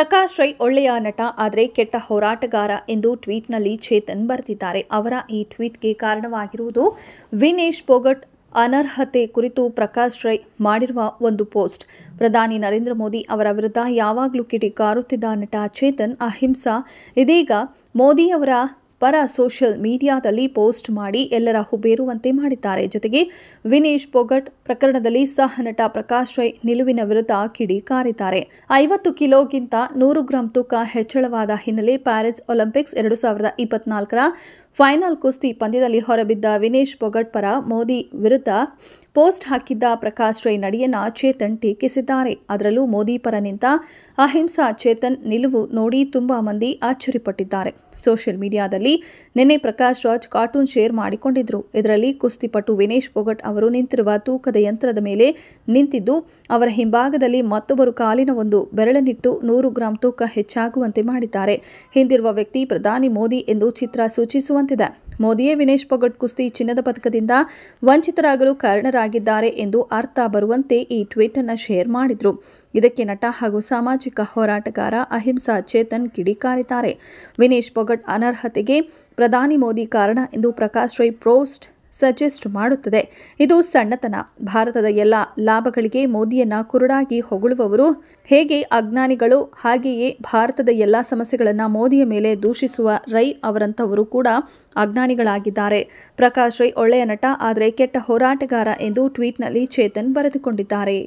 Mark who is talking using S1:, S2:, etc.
S1: ಪ್ರಕಾಶ್ ರೈ ಒಳ್ಳೆಯ ನಟ ಆದರೆ ಕೆಟ್ಟ ಹೋರಾಟಗಾರ ಎಂದು ಟ್ವೀಟ್ನಲ್ಲಿ ಚೇತನ್ ಬರೆದಿದ್ದಾರೆ. ಅವರ ಈ ಟ್ವೀಟ್ಗೆ ಕಾರಣವಾಗಿರುವುದು ವಿನೇಶ್ ಫೋಗಟ್ ಅನರ್ಹತೆ ಕುರಿತು ಪ್ರಕಾಶ್ ರೈ ಮಾಡಿರುವ ಒಂದು ಪೋಸ್ಟ್. ಪ್ರಧಾನಿ ನರೇಂದ್ರ ಮೋದಿ ಅವರ ವಿರುದ್ಧ ಯಾವಾಗಲೂ ಕಿಡಿಕಾರುತ್ತಿದ್ದ ನಟ ಚೇತನ್ ಅಹಿಂಸಾ ಇದೀಗ ಮೋದಿ ಅವರ ಪರ ಸೋಷಿಯಲ್ ಮೀಡಿಯಾದಲ್ಲಿ ಪೋಸ್ಟ್ ಮಾಡಿ ಎಲ್ಲರ ಹುಬ್ಬೇರುವಂತೆ ಮಾಡಿದ್ದಾರೆ. ಜೊತೆಗೆ ವಿನೇಶ್ ಫೋಗಟ್ ಪ್ರಕರಣದಲ್ಲಿ ಸಹ ನಟ ಪ್ರಕಾಶ್ ರೈ ನಿಲುವಿನ ವಿರುದ್ಧ ಕಿಡಿಕಾರಿದ್ದಾರೆ. 50 ಕಿಲೋಗಿಂತ 100 ಗ್ರಾಂ ತೂಕ ಹೆಚ್ಚಳವಾದ ಹಿನ್ನೆಲೆ ಪ್ಯಾರಿಸ್ ಒಲಿಂಪಿಕ್ಸ್ 2024ರ ಫೈನಲ್ ಕುಸ್ತಿ ಪಂದ್ಯದಲ್ಲಿ ಹೊರಬಿದ್ದ ವಿನೇಶ್ ಫೋಗಟ್ ಪರ ಮೋದಿ ವಿರುದ್ಧ ಪೋಸ್ಟ್ ಹಾಕಿದ್ದ ಪ್ರಕಾಶ್ ರೈ ನಡೆಯನ್ನ ಚೇತನ್ ಟೀಕಿಸಿದ್ದಾರೆ. ಅದರಲ್ಲೂ ಮೋದಿ ಪರ ನಿಂತ ಅಹಿಂಸಾ ಚೇತನ್ ನಿಲುವು ನೋಡಿ ತುಂಬಾ ಮಂದಿ ಆಶ್ಚರ್ಯಪಟ್ಟಿದ್ದಾರೆ. ಸೋಷಿಯಲ್ ಮೀಡಿಯಾದಲ್ಲಿ ನಿನ್ನೆ ಪ್ರಕಾಶ್ ರಾಜ್ ಕಾರ್ಟೂನ್ ಶೇರ್ ಮಾಡಿಕೊಂಡಿದ್ರು. ಇದರಲ್ಲಿ ಕುಸ್ತಿಪಟು ವಿನೇಶ್ ಫೋಗಟ್ ಅವರು ನಿಂತಿರುವ ತೂಕದ ಯಂತ್ರದ ಮೇಲೆ ನಿಂತಿದ್ದು ಅವರ ಹಿಂಭಾಗದಲ್ಲಿ ಮತ್ತೊಬ್ಬರು ಕಾಲಿನ ಒಂದು ಬೆರಳನ್ನಿಟ್ಟು 100 ಗ್ರಾಂ ತೂಕ ಹೆಚ್ಚಾಗುವಂತೆ ಮಾಡಿದ್ದಾರೆ. ಹಿಂದಿರುವ ವ್ಯಕ್ತಿ ಪ್ರಧಾನಿ ಮೋದಿ ಎಂದು ಚಿತ್ರ ಸೂಚಿಸುವಂತಿದೆ. ಮೋದಿಯೇ ವಿನೇಶ್ ಫೋಗಟ್ ಕುಸ್ತಿ ಚಿನ್ನದ ಪದಕದಿಂದ ವಂಚಿತರಾಗಲು ಕಾರಣರಾಗಿದ್ದಾರೆ ಎಂದು ಅರ್ಥ ಬರುವಂತೆ ಈ ಟ್ವೀಟ್ ಅನ್ನು ಶೇರ್ ಮಾಡಿದ್ರು. ಇದಕ್ಕೆ ನಟ ಹಾಗೂ ಸಾಮಾಜಿಕ ಹೋರಾಟಗಾರ ಅಹಿಂಸಾ ಚೇತನ್ ಕಿಡಿಕಾರಿದ್ದಾರೆ. ವಿನೇಶ್ ಫೋಗಟ್ ಅನರ್ಹತೆಗೆ ಪ್ರಧಾನಿ ಮೋದಿ ಕಾರಣ ಎಂದು ಪ್ರಕಾಶ್ ರೈ ಪೋಸ್ಟ್ ಸಜೆಸ್ಟ್ ಮಾಡುತ್ತದೆ. ಇದು ಸಣ್ಣತನ. ಭಾರತದ ಎಲ್ಲ ಲಾಭಗಳಿಗೆ ಮೋದಿಯನ್ನ ಕುರುಡಾಗಿ ಹೊಗಳುವವರು ಹೇಗೆ ಅಜ್ಞಾನಿಗಳು, ಹಾಗೆಯೇ ಭಾರತದ ಎಲ್ಲ ಸಮಸ್ಯೆಗಳನ್ನು ಮೋದಿಯ ಮೇಲೆ ದೂಷಿಸುವ ರೈ ಅವರಂತವರು ಕೂಡ ಅಜ್ಞಾನಿಗಳಾಗಿದ್ದಾರೆ. ಪ್ರಕಾಶ್ ರೈ ಒಳ್ಳೆಯ ನಟ ಆದರೆ ಕೆಟ್ಟ ಹೋರಾಟಗಾರ ಎಂದು ಟ್ವೀಟ್ನಲ್ಲಿ ಚೇತನ್ ಬರೆದುಕೊಂಡಿದ್ದಾರೆ.